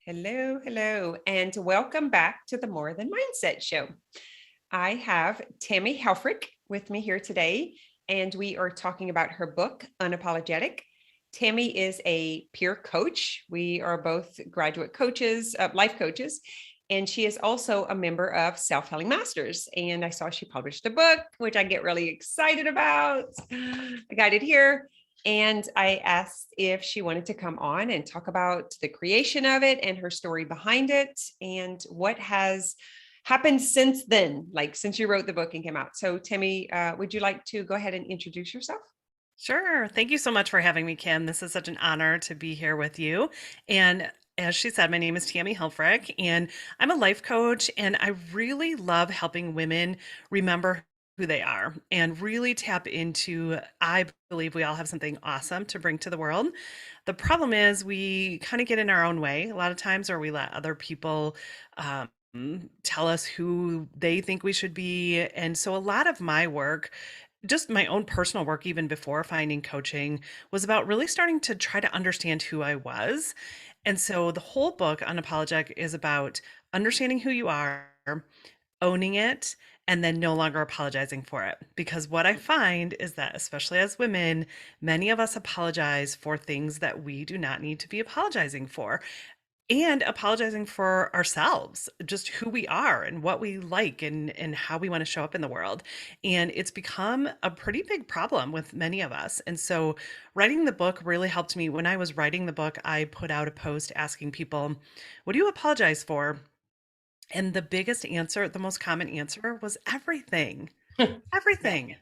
Hello, hello, and welcome back to the More Than Mindset Show. I have Tammy Helfrich with me here today, and we are talking about her book, Unapologetic. Tammy is a peer coach. We are both graduate coaches, life coaches, and she is also a member of Self-Healing Masters. And I saw she published a book, which I get really excited about. I got it here. And I asked if she wanted to come on and talk about the creation of it and her story behind it and what has happened since then, like since you wrote the book and came out. So, Tammy, would you like to go ahead and introduce yourself? Sure. Thank you so much for having me, Kim. This is such an honor to be here with you. And as she said, my name is Tammy Helfrich, and I'm a life coach, and I really love helping women remember who they are and really tap into, I believe we all have something awesome to bring to the world. The problem is we kind of get in our own way a lot of times, or we let other people um, tell us who they think we should be. And so a lot of my work, just my own personal work, even before finding coaching, was about really starting to try to understand who I was. And so the whole book, Unapologetic, is about understanding who you are, owning it, and then no longer apologizing for it. Because what I find is that, especially as women, many of us apologize for things that we do not need to be apologizing for and apologizing for ourselves, just who we are and what we like and how we want to show up in the world. And it's become a pretty big problem with many of us. And so writing the book really helped me. When I was writing the book, I put out a post asking people, what do you apologize for? And the biggest answer, the most common answer was everything. Yeah. Everything.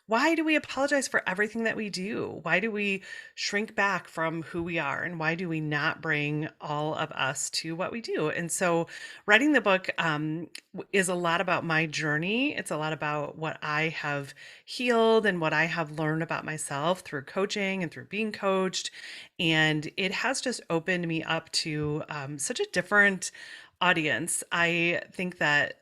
Why do we apologize for everything that we do? Why do we shrink back from who we are? And why do we not bring all of us to what we do? And so, writing the book is a lot about my journey. It's a lot about what I have healed and what I have learned about myself through coaching and through being coached. And it has just opened me up to such a different audience. I think that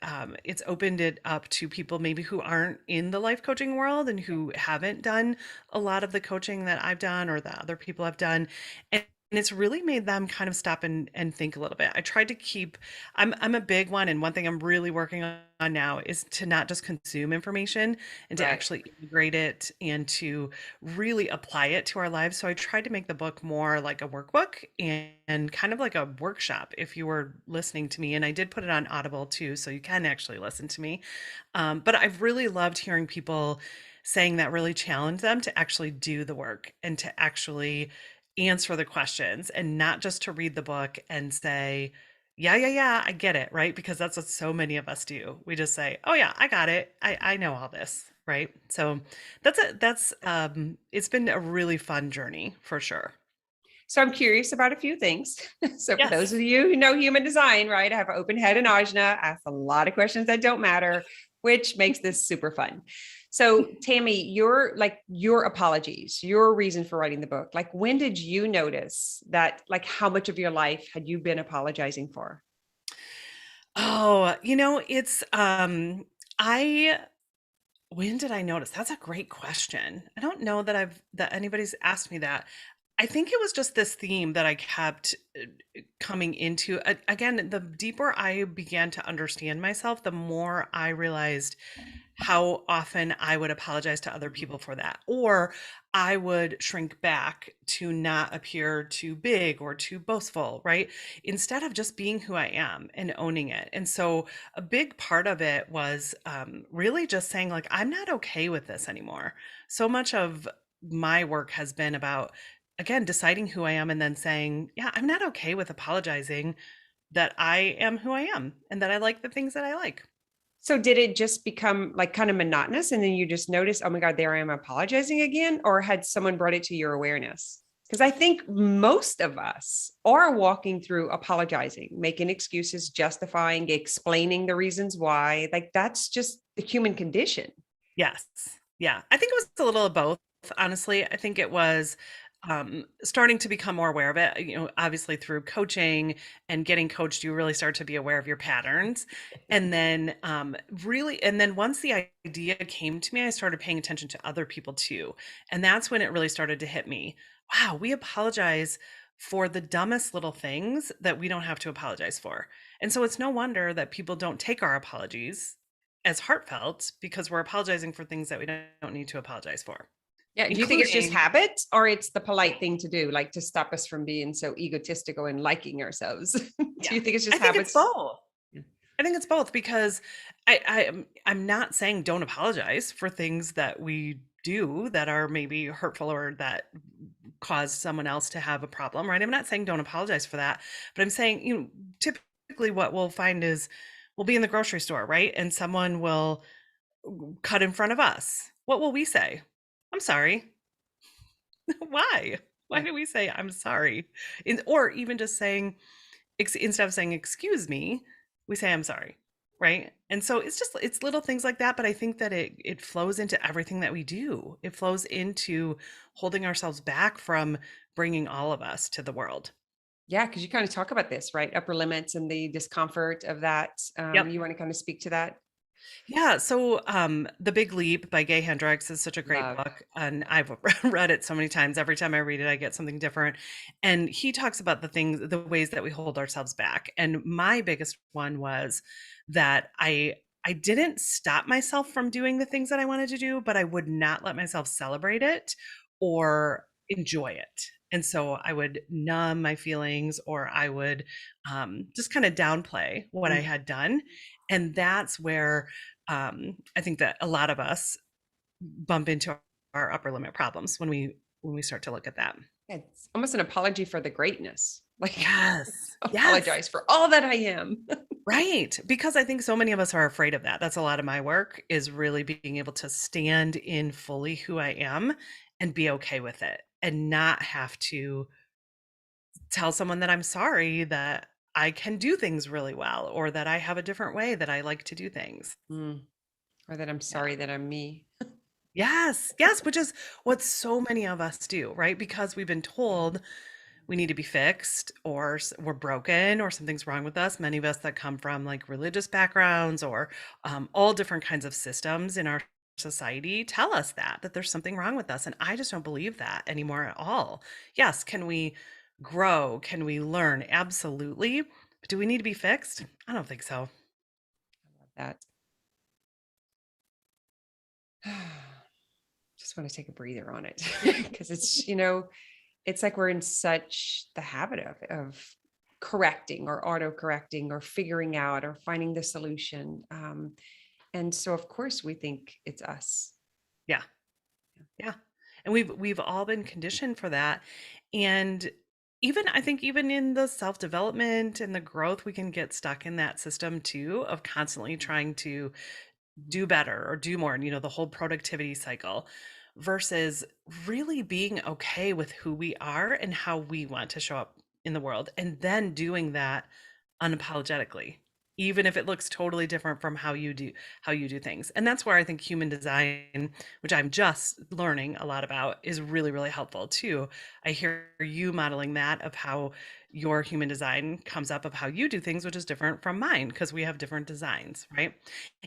it's opened it up to people maybe who aren't in the life coaching world and who haven't done a lot of the coaching that I've done or that other people have done. And it's really made them kind of stop and think a little bit. I tried to keep, I'm a big one, and one thing I'm really working on now is to not just consume information and to Right. actually integrate it and to really apply it to our lives. So I tried to make the book more like a workbook and kind of like a workshop if you were listening to me. And I did put it on Audible too, so you can actually listen to me. But I've really loved hearing people saying that really challenge them to actually do the work and to actually answer the questions and not just to read the book and say, yeah, I get it, right? Because that's what so many of us do. We just say, oh yeah, I got it. I know all this, right? So that's it. It's been a really fun journey for sure. So I'm curious about a few things. So for those Yes. of you who know human design, right, I have an open head and ajna, ask a lot of questions that don't matter, which makes this super fun. So Tammy, your apologies, your reason for writing the book, like when did you notice that, like how much of your life had you been apologizing for? Oh, it's I when did I notice? That's a great question. I don't know that anybody's asked me that. I think it was just this theme that I kept coming into. Again, the deeper I began to understand myself, the more I realized how often I would apologize to other people for that, or I would shrink back to not appear too big or too boastful, right? Instead of just being who I am and owning it. And so a big part of it was really just saying, like, I'm not okay with this anymore. So much of my work has been about, again, deciding who I am and then saying, yeah, I'm not okay with apologizing that I am who I am and that I like the things that I like. So did it just become like kind of monotonous and then you just noticed, oh my God, there I am apologizing again? Or had someone brought it to your awareness? Because I think most of us are walking through apologizing, making excuses, justifying, explaining the reasons why. Like that's just the human condition. Yes. Yeah. I think it was a little of both, honestly. I think it was starting to become more aware of it. Obviously through coaching and getting coached, you really start to be aware of your patterns. And then and then once the idea came to me, I started paying attention to other people too. And that's when it really started to hit me. Wow, we apologize for the dumbest little things that we don't have to apologize for. And so it's no wonder that people don't take our apologies as heartfelt because we're apologizing for things that we don't need to apologize for, Yeah. Do you think it's just including, habit or it's the polite thing to do, like to stop us from being so egotistical and liking ourselves? Do yeah, you think it's I just think it's habits? both. Yeah. I think it's both because I'm not saying don't apologize for things that we do that are maybe hurtful or that cause someone else to have a problem, right? I'm not saying don't apologize for that, but I'm saying, typically what we'll find is we'll be in the grocery store, right? And someone will cut in front of us. What will we say? I'm sorry. Why? Why Yeah. do we say I'm sorry? Or even just saying instead of saying excuse me, we say I'm sorry, right? And so it's little things like that, but I think that it flows into everything that we do. It flows into holding ourselves back from bringing all of us to the world. Yeah. Cause you kind of talk about this, right? Upper limits and the discomfort of that. Yep. You want to kind of speak to that? Yeah, so The Big Leap by Gay Hendricks is such a great Love. book, and I've read it so many times. Every time I read it, I get something different. And he talks about the ways that we hold ourselves back. And my biggest one was that I didn't stop myself from doing the things that I wanted to do, but I would not let myself celebrate it or enjoy it. And so I would numb my feelings, or I would just kind of downplay what I Mm. had done. And that's where I think that a lot of us bump into our upper limit problems when we start to look at that. It's almost an apology for the greatness. Like, Yes. Yes. apologize for all that I am. Right. Because I think so many of us are afraid of that. That's a lot of my work is really being able to stand in fully who I am and be okay with it and not have to tell someone that I'm sorry that I can do things really well or that I have a different way that I like to do things. Mm. Or that I'm Yeah. sorry that I'm me. Yes, yes, which is what so many of us do, right? Because we've been told we need to be fixed or we're broken or something's wrong with us. Many of us that come from like religious backgrounds or all different kinds of systems in our society tell us that there's something wrong with us. And I just don't believe that anymore at all. Yes, can we grow? Can we learn? Absolutely. But do we need to be fixed? I don't think so. I love that. Just want to take a breather on it because it's, it's like we're in such the habit of correcting or auto correcting or figuring out or finding the solution. And so, of course, we think it's us. Yeah. Yeah. And we've all been conditioned for that. And even I think even in the self-development and the growth, we can get stuck in that system too of constantly trying to Mhm. do better or do more, and the whole productivity cycle versus really being okay with who we are and how we want to show up in the world and then doing that unapologetically, even if it looks totally different from how you do things. And that's where I think human design, which I'm just learning a lot about, is really really helpful too. I hear you modeling that of how your human design comes up of how you do things, which is different from mine because we have different designs, right?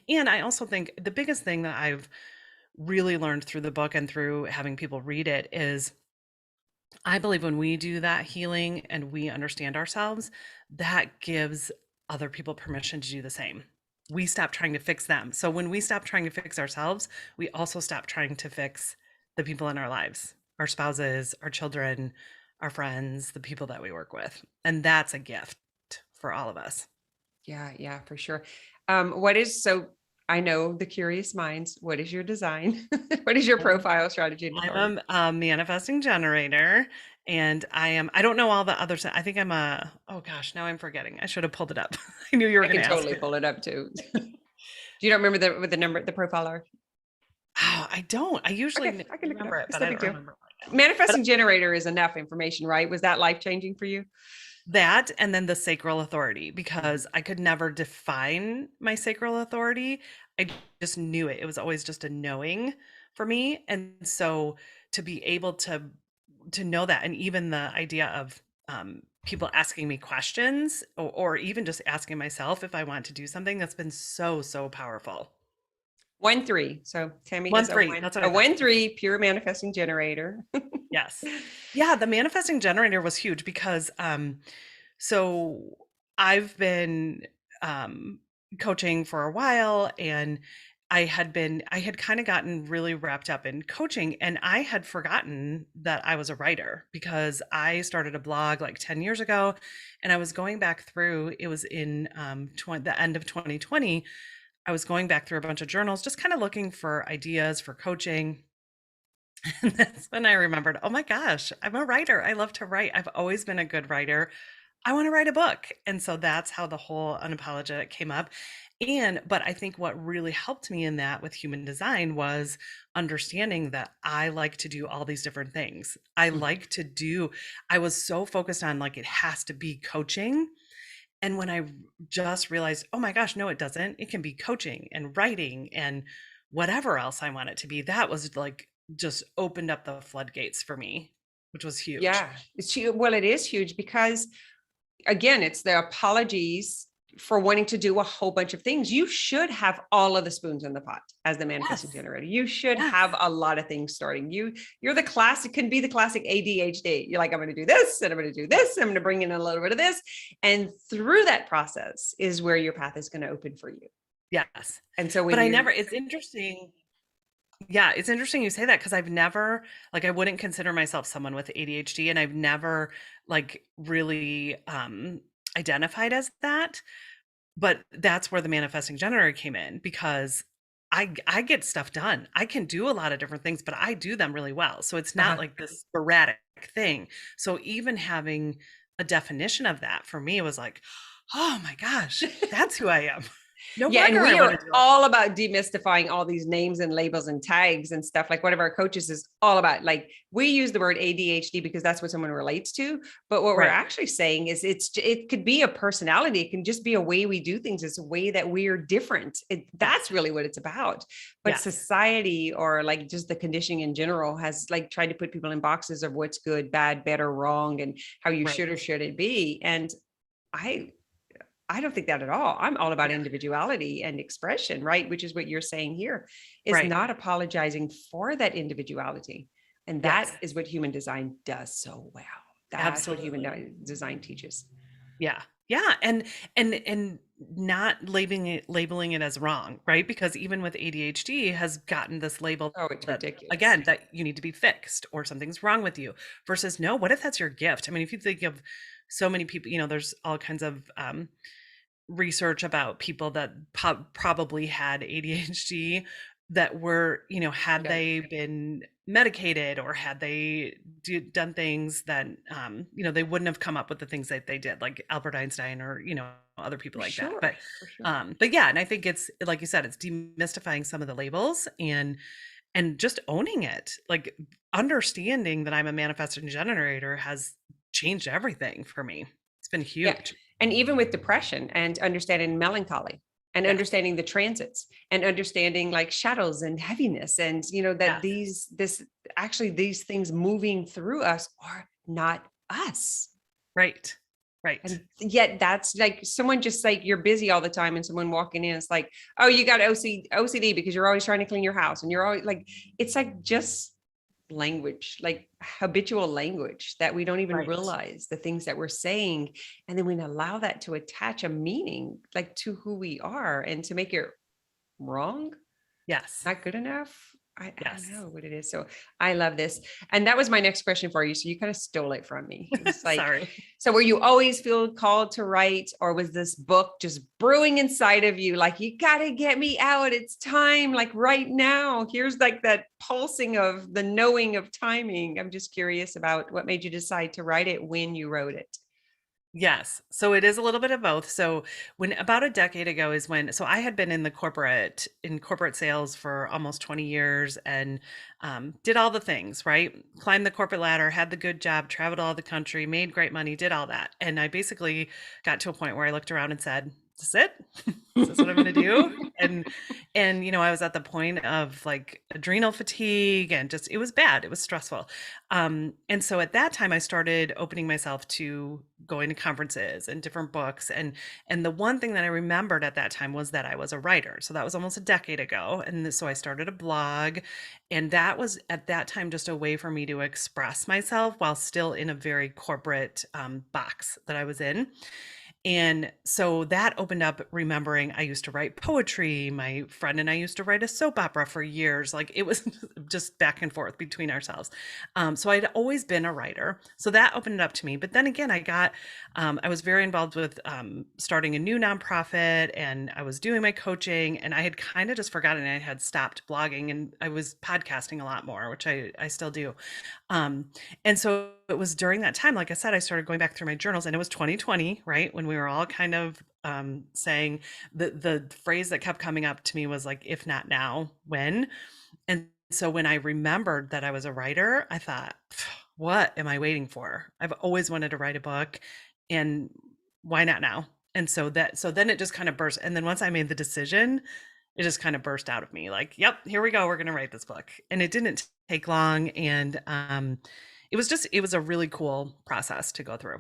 And I also think the biggest thing that I've really learned through the book and through having people read it is I believe when we do that healing and we understand ourselves, that gives other people permission to do the same. We stop trying to fix them. So when we stop trying to fix ourselves, we also stop trying to fix the people in our lives, our spouses, our children, our friends, the people that we work with. And that's a gift for all of us. Yeah, yeah, for sure. What is so I know the curious minds. What is your design? What is your profile strategy and authority? I'm a manifesting generator and I don't know all the others. I think oh gosh, now I'm forgetting. I should have pulled it up. I knew you were I going can to ask totally it. pull it up too. Do you not remember what the number, the profile are? Oh, I don't. I usually Okay, I can look it up. remember it, It's but no I big don't deal. remember it. But Manifesting generator is enough information, right? Was that life changing for you? that and then the sacral authority Mhm. because I could never define my sacral authority. I just knew it. It was always just a knowing for me. And so to be able to know that and even the idea of people asking me questions or even just asking myself if I want to do something that's been so so powerful. 1-3. So Tammy One is three. That's what I a thought. 1-3 pure manifesting generator. Yes. Yeah, the manifesting generator was huge because so I've been um coaching for a while, and I had kind of gotten really wrapped up in coaching, and I had forgotten that I was a writer because I started a blog like 10 years ago, and I was going back through, it was in the end of 2020. I was going back through a bunch of journals just kind of looking for ideas for coaching. And that's when I remembered, oh my gosh, I'm a writer. I love to write. I've always been a good writer. I want to write a book. And so that's how the whole unapologetic came up. But I think what really helped me in that with human design was understanding that I like to do all these different things. I was so focused on like, it has to be coaching. And when I just realized, oh my gosh, no, it doesn't. It can be coaching and writing and whatever else I want it to be. That was like just opened up the floodgates for me, which was huge. Yeah, it's huge. Well, it is huge because again, it's the apologies for wanting to do a whole bunch of things. You should have all of the spoons in the pot as the manifesting Yes. generator. You should Yes. have a lot of things starting. You're the classic, can be the classic ADHD. You're like, I'm going to do this and I'm going to do this. I'm going to bring in a little bit of this. And through that process is where your path is going to open for you. Yes. And so But when you, it's interesting. Yeah, it's interesting you say that because I've never, like, I wouldn't consider myself someone with ADHD, and I've never like really identified as that. But that's where the manifesting generator came in because I get stuff done. I can do a lot of different things, but I do them really well. So it's not uh-huh. like this sporadic thing. So even having a definition of that for me was like, oh my gosh, that's who I am. No Yeah, and wonder I we want to are do all. all about demystifying all these names and labels and tags and stuff. Like one of our coaches is all about, like, we use the word ADHD because that's what someone relates to. But what we're Right. actually saying is it could be a personality. It can just be a way we do things. It's a way that we're different. That's Yes. really what it's about. But Yes. society, or like just the conditioning in general, has like tried to put people in boxes of what's good, bad, better, wrong, and how you Right. should or shouldn't be. And I I don't think that at all. I'm all about Yeah. individuality and expression, right? Which is what you're saying here, is Right. not apologizing for that individuality. And that Yes. is what human design does so well. That's what human Absolutely. design teaches. Yeah. Yeah. And not labeling it as wrong, right? Because even with ADHD has gotten this label Oh, it's that, ridiculous. again, that you need to be fixed or something's wrong with you, versus no, what if that's your gift? I mean, if you think of so many people, there's all kinds of research about people that probably had ADHD that were, had Yeah, they been medicated or had they done things that, they wouldn't have come up with the things that they did, like Albert Einstein or, other people for like that. sure. For sure. But yeah, and I think it's like you said, it's demystifying some of the labels and just owning it, like understanding that I'm a manifesting generator has changed everything for me. It's been Yeah. huge. And even with depression and understanding melancholy and Yes. understanding the transits and understanding like shadows and heaviness, and that Yes. these things moving through us are not us. Right. Right. And yet that's like someone just like, you're busy all the time and someone walking in, it's like, oh, you got OCD because you're always trying to clean your house, and you're always like, it's like just language, like habitual language, that we don't even Right. realize the things that we're saying. And then we allow that to attach a meaning like to who we are, and to make it wrong, Yes. not good enough. I don't Yes. know what it is. So I love this. And that was my next question for you. So you kind of stole it from me. It was like, Sorry. so were you always feel called to write, or was this book just brewing inside of you? Like, you got to get me out. It's time, like right now. Here's like that pulsing of the knowing of timing. I'm just curious about what made you decide to write it when you wrote it. Yes. So it is a little bit of both. So when about a decade ago is when, so I had been in corporate sales for almost 20 years and did all the things, right? Climbed the corporate ladder, had the good job, traveled all the country, made great money, did all that. And I basically got to a point where I looked around and said, is this it? Is this what I'm going to do? And I was at the point of like adrenal fatigue, and just it was bad. It was stressful. And so at that time I started opening myself to going to conferences and different books. And the one thing that I remembered at that time was that I was a writer. So that was almost a decade ago. And so I started a blog, and that was at that time just a way for me to express myself while still in a very corporate box that I was in. And so that opened up remembering I used to write poetry. My friend and I used to write a soap opera for years. Like it was just back and forth between ourselves. So I'd always been a writer. So that opened it up to me. But then again, I was very involved with starting a new nonprofit, and I was doing my coaching, and I had kind of just forgotten I had stopped blogging, and I was podcasting a lot more, which I still do. Um, and so it was during that time, like I said, I started going back through my journals, and it was 2020, right? When we were all kind of saying the phrase that kept coming up to me was like, if not now, when? And so when I remembered that I was a writer, I thought, what am I waiting for? I've always wanted to write a book, and why not now? And so then it just kind of burst. And then once I made the decision, it just kind of burst out of me like, yep, here we go. We're going to write this book. And it didn't take long. And it was a really cool process to go through.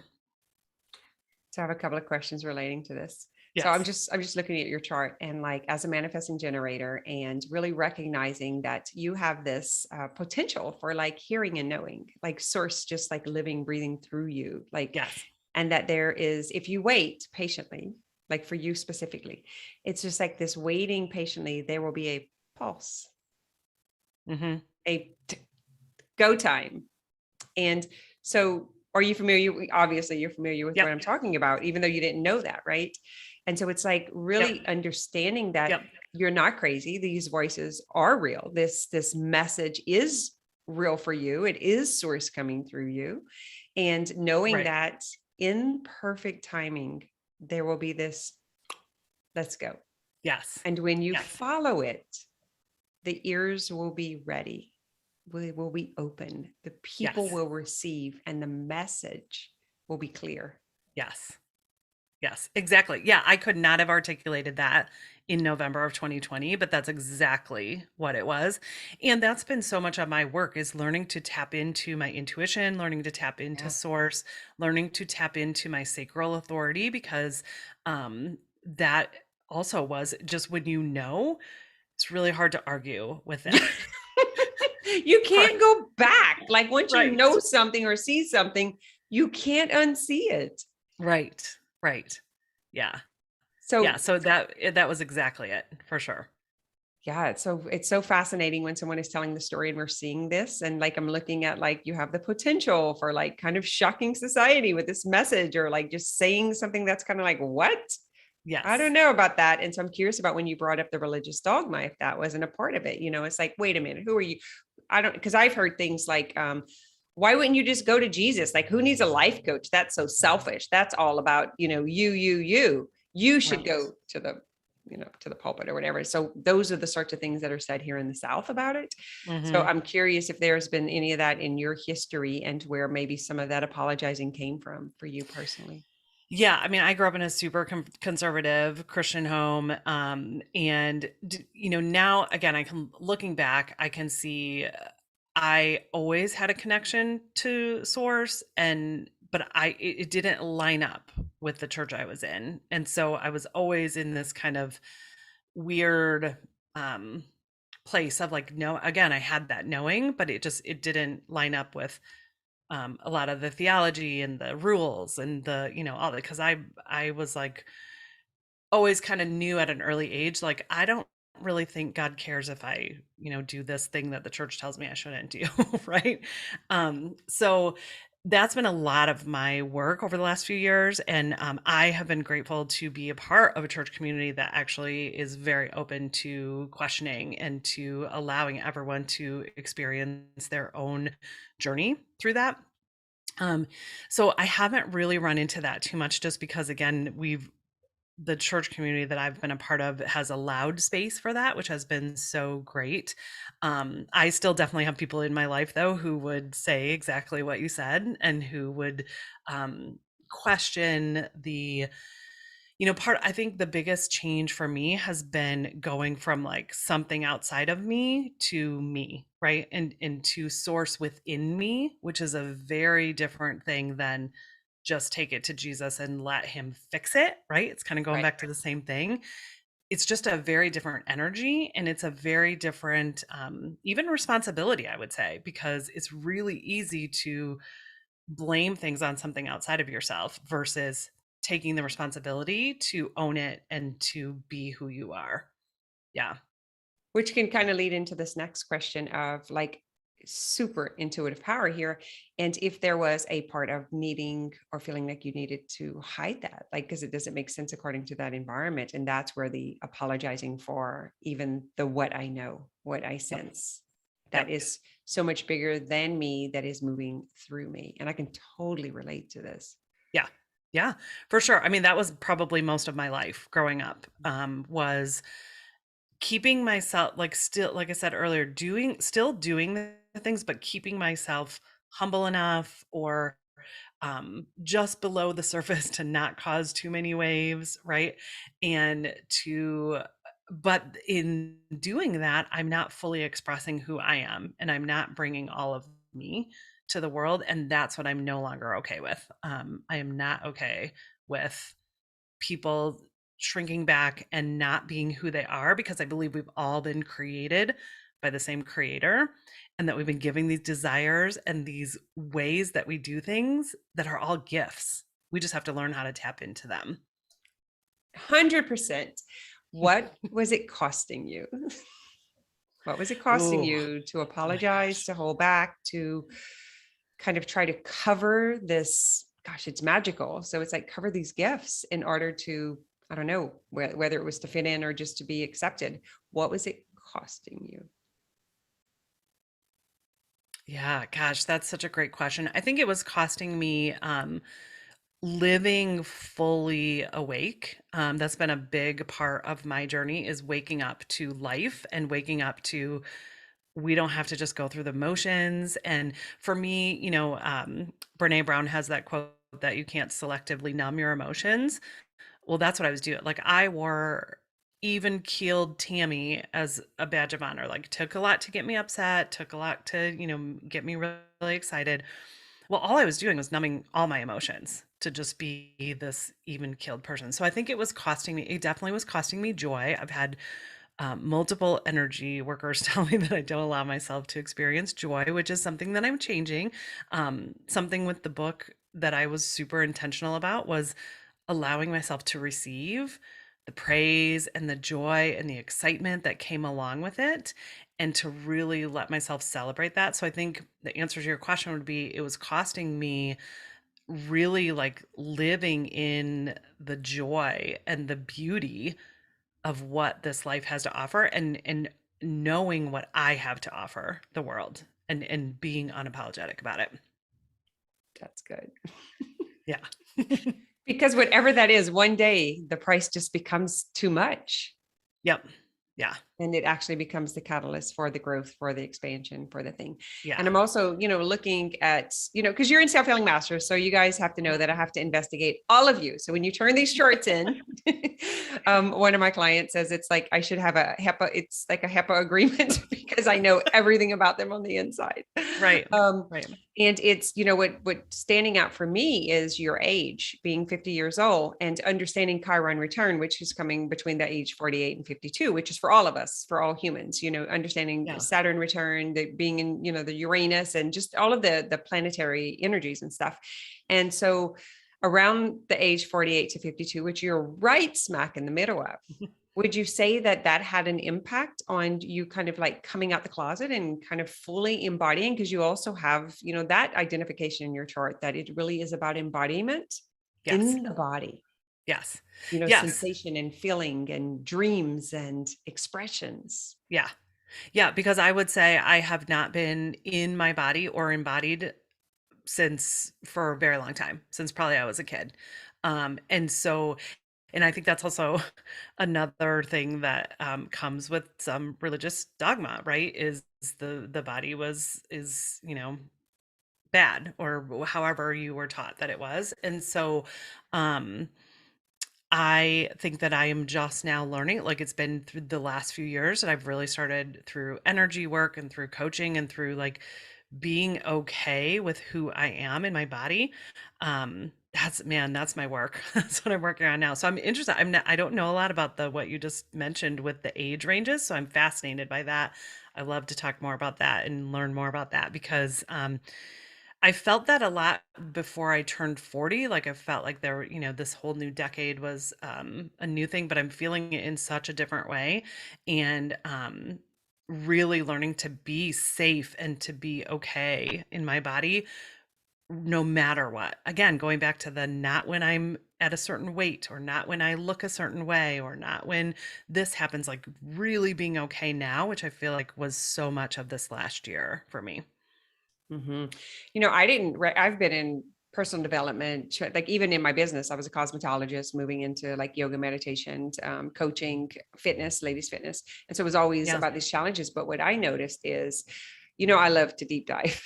So I have a couple of questions relating to this. So Yes. I'm just looking at your chart, and like as a manifesting generator, and really recognizing that you have this potential for like hearing and knowing, like source just like living, breathing through you, like, Yes. and that there is, if you wait patiently, like for you specifically, it's just like this waiting patiently, there will be a pulse, Hmm. go time. And so, are you familiar? Obviously, you're familiar with what Yep. I'm talking about, even though you didn't know that, right? And so it's like Yep. really understanding that Yep. you're not crazy. These voices are real. This message is real for you. It is source coming through you. And knowing Right. that in perfect timing, there will be this, let's go. Yes. And when you Yes. follow it, the ears will be ready, will be open, the people Yes. will receive, and the message will be clear. Yes. Yes, exactly. Yeah, I could not have articulated that in November of 2020, but that's exactly what it was. And that's been so much of my work is learning to tap into my intuition, learning to tap into Yeah. source, learning to tap into my sacral authority, because that also was just when you know, it's really hard to argue with that. You can't go back. Like once you Right. know something or see something, you can't unsee it. Right. Right. Yeah. Yeah. So So that was exactly it for sure. yeah, it's so fascinating when someone is telling the story and we're seeing this, and like I'm looking at like you have the potential for like kind of shocking society with this message, or like just saying something that's kind of like, what? I don't Yes. know about that. And so I'm curious about when you brought up the religious dogma, if that wasn't a part of it. It's like, wait a minute, who are you? I don't, because I've heard things like, why wouldn't you just go to Jesus? Like, who needs a life coach? That's so selfish. That's all about, you should Right. go to the, to the pulpit or whatever. So those are the sorts of things that are said here in the South about it. So Hmm. I'm curious if there's been any of that in your history, and where maybe some of that apologizing came from for you personally. Yeah, I mean, I grew up in a super conservative Christian home, and now again, looking back, I can see I always had a connection to Source, and but it didn't line up with the church I was in, and so I was always in this kind of weird um, place of like, no, again, I had that knowing, but it didn't line up with a lot of the theology and the rules and the all that, because I was like always kind of knew at an early age, like I don't really think God cares if I do this thing that the church tells me I shouldn't do. Right. So that's been a lot of my work over the last few years, and I have been grateful to be a part of a church community that actually is very open to questioning and to allowing everyone to experience their own journey through that. um, so I haven't really run into that too much, just because again, the church community that I've been a part of has allowed space for that, which has been so great. I still definitely have people in my life though who would say exactly what you said, and who would question the part. I think the biggest change for me has been going from like something outside of me to me, right? And to source within me, which is a very different thing than just take it to Jesus and let him fix it, right? It's kind of going Right. back to the same thing. It's just a very different energy, and it's a very different even responsibility, I would say, because it's really easy to blame things on something outside of yourself versus taking the responsibility to own it and to be who you are. Yeah. Which can kind of lead into this next question of like super intuitive power here. And if there was a part of needing or feeling like you needed to hide that, like, because it doesn't make sense according to that environment. And that's where the apologizing for even the what I know, what I Yep. sense, that Yep. is so much bigger than me, that is moving through me. And I can totally relate to this. Yeah. Yeah, for sure. I mean, that was probably most of my life growing up, was keeping myself like still, like I said earlier, still doing the things, but keeping myself humble enough or just below the surface to not cause too many waves, right? And but in doing that, I'm not fully expressing who I am and I'm not bringing all of me to the world. And that's what I'm no longer okay with. I am not okay with people shrinking back and not being who they are because I believe we've all been created by the same creator and that we've been giving these desires and these ways that we do things that are all gifts. We just have to learn how to tap into them. 100%. What was it costing you? What was it costing Oh you to my apologize, gosh. to hold back, to kind of try to cover this? Gosh, it's magical. So it's like cover these gifts in order to, I don't know, whether it was to fit in or just to be accepted. What was it costing you? Yeah, gosh, that's such a great question. I think it was costing me living fully awake. That's been a big part of my journey is waking up to life and waking up to we don't have to just go through the motions. And for me, Brene Brown has that quote that you can't selectively numb your emotions. Well, that's what I was doing. Like I wore even keeled Tammy as a badge of honor. Like took a lot to get me upset, took a lot to, get me really excited. Well, all I was doing was numbing all my emotions to just be this even keeled person. So I think it definitely was costing me joy. I've had multiple energy workers tell me that I don't allow myself to experience joy, which is something that I'm changing. Something with the book that I was super intentional about was allowing myself to receive the praise and the joy and the excitement that came along with it and to really let myself celebrate that. So I think the answer to your question would be it was costing me really like living in the joy and the beauty of what this life has to offer and knowing what I have to offer the world and being unapologetic about it. That's good. Yeah. Because whatever that is, one day the price just becomes too much. Yep. Yeah. And it actually becomes the catalyst for the growth, for the expansion, for the thing. Yeah. And I'm also, looking at, because you're in self-healing masters, so you guys have to know that I have to investigate all of you. So when you turn these shorts in, one of my clients says it's like I should have a HEPA, it's like a HEPA agreement because I know everything about them on the inside. Right. Um, Right. and it's, what standing out for me is your age, being 50 years old, and understanding Chiron return, which is coming between the age 48 and 52, which is for all of us, for all humans, understanding Yeah. Saturn return, the being in, the Uranus and just all of the planetary energies and stuff. And so around the age 48 to 52, which you're right smack in the middle of, would you say that that had an impact on you kind of like coming out the closet and kind of fully embodying? Because you also have, that identification in your chart that it really is about embodiment Yes. in the body, Yes. Yes. sensation and feeling and dreams and expressions. Yeah. Yeah. Because I would say I have not been in my body or embodied since for a very long time, since probably I was a kid. And I think that's also another thing that comes with some religious dogma, right? Is the body is bad or however you were taught that it was, and so um, I think that I am just now learning. Like it's been through the last few years that I've really started through energy work and through coaching and through like being okay with who I am in my body. That's my work. That's what I'm working on now. So I'm interested. I don't know a lot about what you just mentioned with the age ranges. So I'm fascinated by that. I love to talk more about that and learn more about that because I felt that a lot before I turned 40. Like I felt like this whole new decade was a new thing, but I'm feeling it in such a different way. And really learning to be safe and to be okay in my body no matter what. Again, going back to the not when I'm at a certain weight or not when I look a certain way or not when this happens, like really being okay now, which I feel like was so much of this last year for me. hmm I didn't, I've been in personal development, like even in my business, I was a cosmetologist moving into like yoga, meditation, coaching, fitness, ladies fitness. And so it was always Yeah. about these challenges. But what I noticed is, I love to deep dive.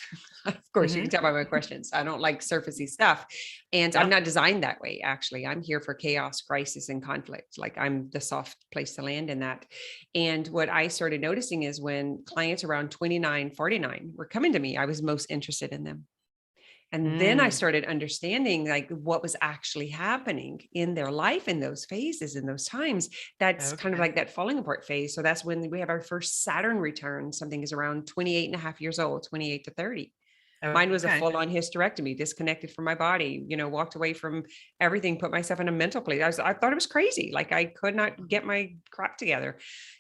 Of course, you can Hmm. tell by my questions. I don't like surfacey stuff. And I'm Yep. not designed that way, actually. I'm here for chaos, crisis, and conflict. Like I'm the soft place to land in that. And what I started noticing is when clients around 29, 49 were coming to me, I was most interested in them. And then I Mm, started understanding like what was actually happening in their life in those phases, in those times. That's kind of okay. like that falling apart phase. So that's when we have our first Saturn return. Something is around 28 and a half years old, 28 to 30. Mine was a Okay. full-on hysterectomy, disconnected from my body, walked away from everything, put myself in a mental place. I thought it was crazy. Like I could not get my crap together,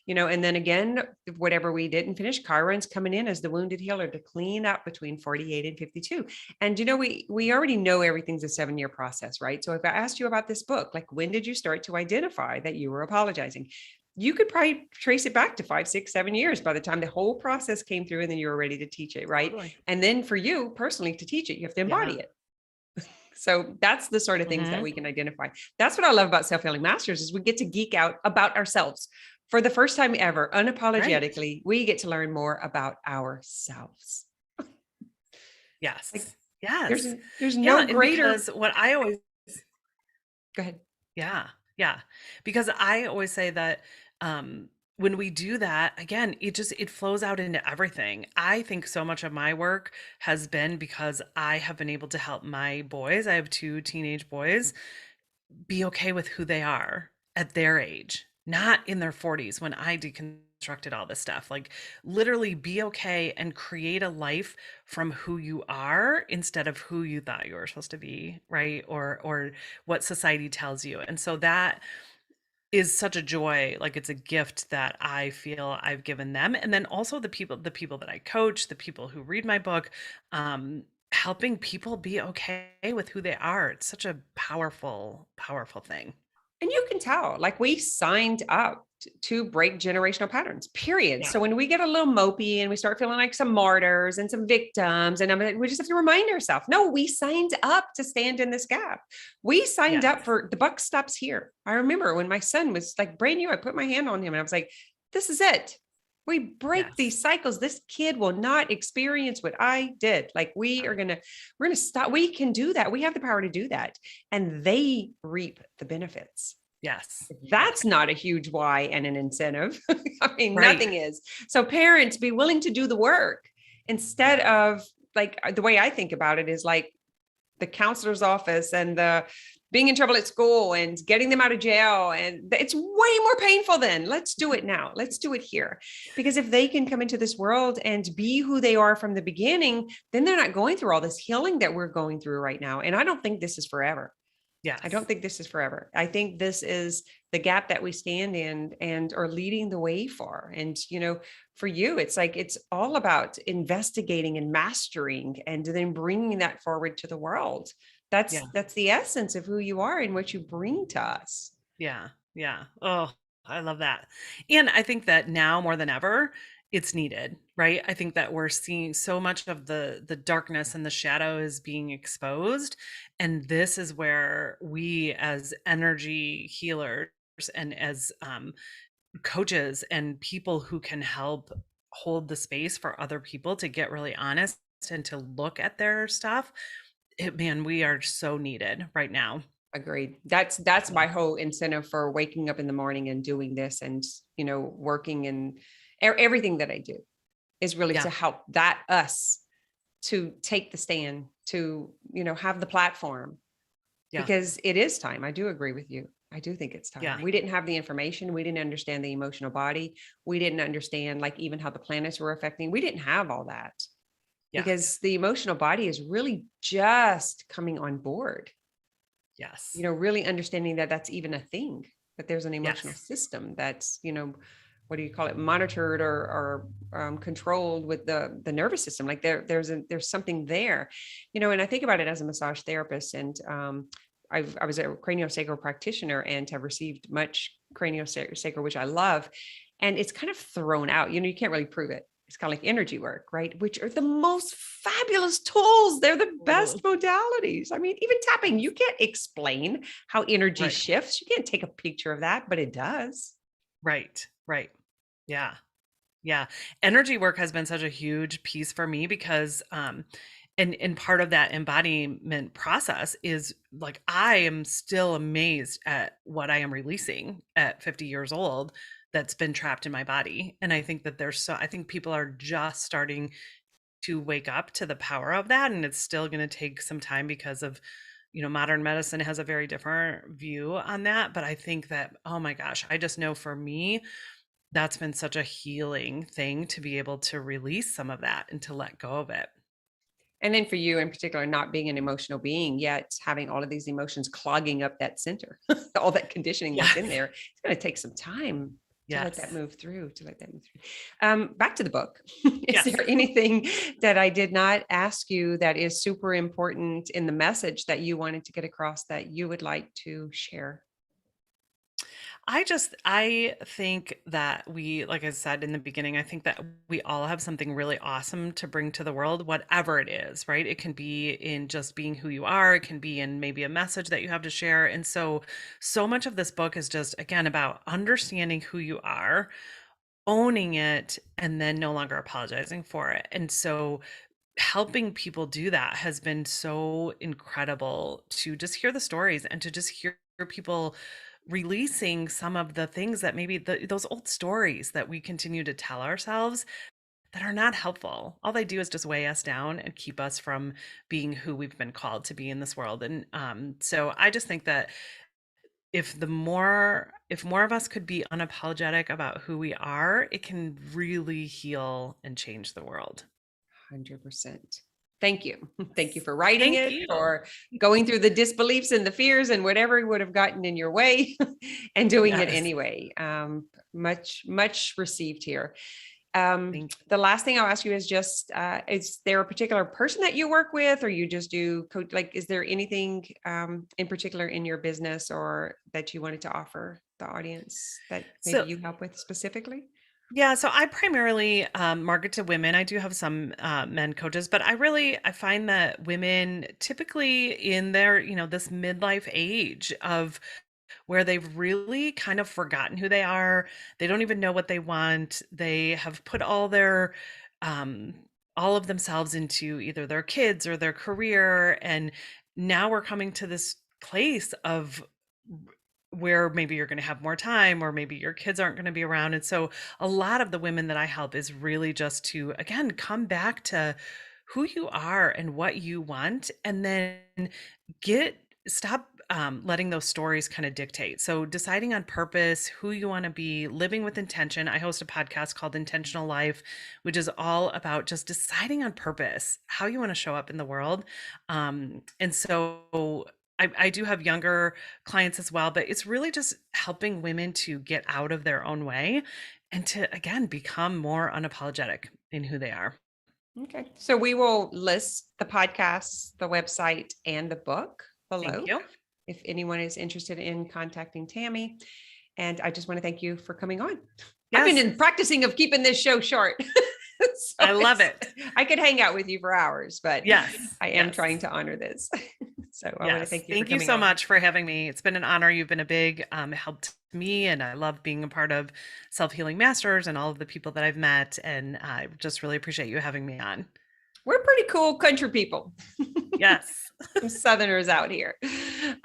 and then again, whatever we didn't finish, Chiron's coming in as the wounded healer to clean up between 48 and 52. And, we already know everything's a 7-year process, right? So if I asked you about this book, like when did you start to identify that you were apologizing? You could probably trace it back to 5, 6, 7 years by the time the whole process came through and then you were ready to teach it, right? Totally. And then for you personally to teach it, you have to embody Yeah. it. So that's the sort of things that Hmm. we can identify. That's what I love about Self-Healing Masters is we get to geek out about ourselves. For the first time ever, Right. unapologetically, we get to learn more about ourselves. Like Yes. there's Yes. there's Yeah. no And greater. because what I always Go ahead. Yeah, yeah. Because I always say that when we do that, again, it flows out into everything. I think so much of my work has been because I have been able to help my boys. I have two teenage boys be okay with who they are at their age, not in their 40s when I deconstructed all this stuff. Like literally be okay and create a life from who you are instead of who you thought you were supposed to be, right? Or what society tells you. And so that is such a joy, like it's a gift that I feel I've given them. And then also the people that I coach, the people who read my book, helping people be okay with who they are. It's such a powerful, powerful thing. And you can tell, like we signed up to break generational patterns, period. Yeah. So when we get a little mopey and we start feeling like some martyrs and some victims, and we just have to remind ourselves, no, we signed up to stand in this gap. We signed Yes. up for the buck stops here. I remember when my son was like brand new, I put my hand on him and I was like, this is it. We break Yes. these cycles. This kid will not experience what I did. Like we're gonna stop. We can do that. We have the power to do that. And they reap the benefits. Yes. Yes. That's not a huge why and an incentive. I mean, Right. nothing is. So parents, be willing to do the work instead of like the way I think about it is like the counselor's office and the being in trouble at school and getting them out of jail. And it's way more painful then. Let's do it now. Let's do it here. Because if they can come into this world and be who they are from the beginning, then they're not going through all this healing that we're going through right now. And I don't think this is forever. I don't Yes. think this is forever. I think this is the gap that we stand in and are leading the way for. And, for you, it's like, it's all about investigating and mastering and then bringing that forward to the world. Yeah. That's the essence of who you are and what you bring to us. Yeah. Yeah. Oh, I love that. And I think that now more than ever, it's needed, right? I think that we're seeing so much of the darkness and the shadow is being exposed. And this is where we as energy healers and as coaches and people who can help hold the space for other people to get really honest and to look at their stuff, man, we are so needed right now. Agreed. That's my whole incentive for waking up in the morning and doing this and, working and everything that I do is really Yeah. to help us to take the stand, to, have the platform Yeah. because it is time. I do agree with you. I do think it's time. Yeah. We didn't have the information. We didn't understand the emotional body. We didn't understand like even how the planets were affecting. We didn't have all that Yes. because the emotional body is really just coming on board, Yes. really understanding that that's even a thing, that there's an emotional Yes. system that's, what do you call it, monitored or controlled with the nervous system. Like there's something there, and I think about it as a massage therapist, and I was a craniosacral practitioner and have received much craniosacral, which I love. And it's kind of thrown out, you can't really prove it. It's kind of like energy work, right? Which are the most fabulous tools. They're the best Mhm. modalities. I mean, even tapping, you can't explain how energy Right. shifts. You can't take a picture of that, but it does. Right. Right. Yeah. Yeah. Energy work has been such a huge piece for me because and part of that embodiment process is like I am still amazed at what I am releasing at 50 years old that's been trapped in my body. And I think that I think people are just starting to wake up to the power of that, and it's still going to take some time because of modern medicine has a very different view on that. But I think that, oh my gosh, I just know for me that's been such a healing thing to be able to release some of that and to let go of it. And then for you in particular, not being an emotional being, yet having all of these emotions clogging up that center, all that conditioning that's in Yes. there, it's going to take some time to let that Yes. move through, Back to the book. Is Yes. there anything that I did not ask you that is super important in the message that you wanted to get across that you would like to share? I think that like I said in the beginning, I think that we all have something really awesome to bring to the world, whatever it is, right? It can be in just being who you are, it can be in maybe a message that you have to share. And so much of this book is just, again, about understanding who you are, owning it, and then no longer apologizing for it. And so helping people do that has been so incredible to just hear the stories and to just hear people releasing some of the things that maybe those old stories that we continue to tell ourselves that are not helpful. All they do is just weigh us down and keep us from being who we've been called to be in this world. And so I just think that if more of us could be unapologetic about who we are, it can really heal and change the world. 100%. Thank you. Thank you Yes. for writing Thank it, you. for going through the disbeliefs and the fears and whatever would have gotten in your way and doing it Yes. anyway. Much received here. Thank The last thing I'll ask you is just, is there a particular person that you work with, or you just do coach? Like, is there anything in particular in your business or that you wanted to offer the audience that maybe so you help with specifically? yeah, so I primarily market to women. I do have some men coaches, but I find that women typically in their, this midlife age of where they've really kind of forgotten who they are. They don't even know what they want. They have put um, all of themselves into either their kids or their career, and now we're coming to this place of where maybe you're going to have more time or maybe your kids aren't going to be around. And so a lot of the women that I help is really just to, again, come back to who you are and what you want, and then get stop letting those stories kind of dictate. So deciding on purpose, who you want to be, living with intention. I host a podcast called Intentional Life, which is all about just deciding on purpose, how you want to show up in the world. And so I do have younger clients as well, but it's really just helping women to get out of their own way and to, again, become more unapologetic in who they are. Okay. So we will list the podcasts, the website, and the book Thank below you. if anyone is interested in contacting Tammy. And I just want to thank you for coming on. I've been Yes, in practicing of keeping this show short. So I love it. I could hang out with you for hours, but Yes, I am trying yes. to honor this. So I want to Yes. thank you for Thank you coming so on. much for having me. It's been an honor. You've been a big help to me, and I love being a part of Self Healing Masters and all of the people that I've met. And I just really appreciate you having me on. We're pretty cool country people. Yes. Some Southerners out here.